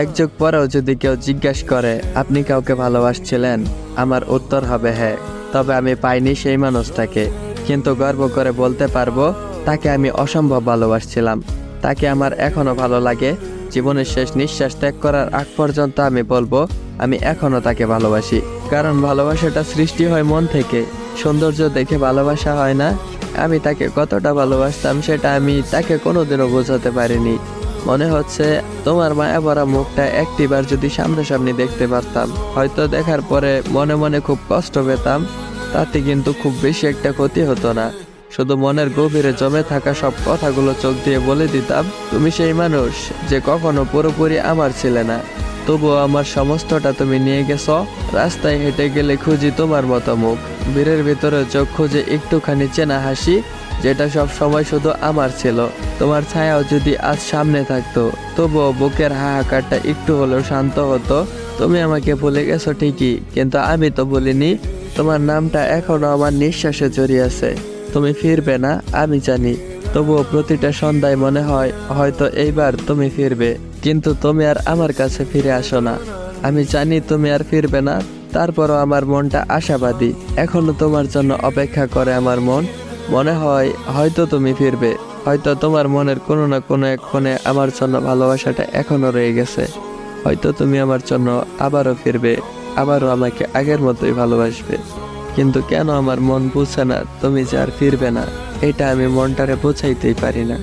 এক যুগ পরেও যদি কেউ জিজ্ঞাসা করে আপনি কাউকে ভালোবাসছিলেন, আমার উত্তর হবে হ্যাঁ। তবে আমি পাইনি সেই মানুষটাকে, কিন্তু গর্ব করে বলতে পারবো তাকে আমি অসম্ভব ভালোবাসছিলাম। তাকে আমার এখনো ভালো লাগে। জীবনের শেষ নিঃশ্বাস ত্যাগ করার আগ পর্যন্ত আমি বলবো আমি এখনো তাকে ভালোবাসি। কারণ ভালোবাসাটা সৃষ্টি হয় মন থেকে, সৌন্দর্য দেখে ভালোবাসা হয় না। আমি তাকে কতটা ভালোবাসতাম সেটা আমি তাকে কোনোদিনও বোঝাতে পারিনি। মনে হচ্ছে তোমার মায়া ভরা মুখটা একটিবার যদি সামনাসামনি দেখতে পারতাম, হয়তো দেখার পরে মনে মনে খুব কষ্ট পেতাম, তাতে কিন্তু খুব বেশি একটা ক্ষতি হতো না। শুধু মনের গভীরে জমে থাকা সব কথাগুলো চোখ দিয়ে বলে দিতাম তুমি সেই মানুষ যে কখনো পুরোপুরি আমার ছিলে না, তবুও আমার সমস্তটা তুমি নিয়ে গেছো। রাস্তায় হেঁটে গেলে খুঁজি তোমার মতো মুখ, ভিড়ের ভিতরে চোখ খুঁজে একটুখানি চেনা হাসি, যেটা সব সময় শুধু আমার ছিল। তোমার ছায়াও যদি আজ সামনে থাকতো, তবুও বুকের হাহাকারটা একটু হলেও শান্ত হতো। তুমি আমাকে ভুলে গেছো ঠিকই, কিন্তু আমি তো বলিনি। তোমার নামটা এখনো আমার নিঃশ্বাসে জড়িয়ে আছে। তুমি ফিরবে না আমি জানি, তবুও প্রতিটা সন্ধ্যায় মনে হয় হয়তো এইবার তুমি ফিরবে, কিন্তু তুমি আর আমার কাছে ফিরে আসো না। আমি জানি তুমি আর ফিরবে না, তারপরও আমার মনটা আশাবাদী। এখনো তোমার জন্য অপেক্ষা করে আমার মন। মনে হয় হয়তো তুমি ফিরবে, হয়তো তোমার মনের কোনো না কোনো এক কোণে আমার জন্য ভালোবাসাটা এখনো রয়ে গেছে। হয়তো তুমি আমার জন্য আবারও ফিরবে, আবারও আমাকে আগের মতোই ভালোবাসবে। কিন্তু কেন আমার মন বুঝছে না তুমি যে আর ফিরবে না, এটা আমি মনটারে বোঝাইতেই পারি না।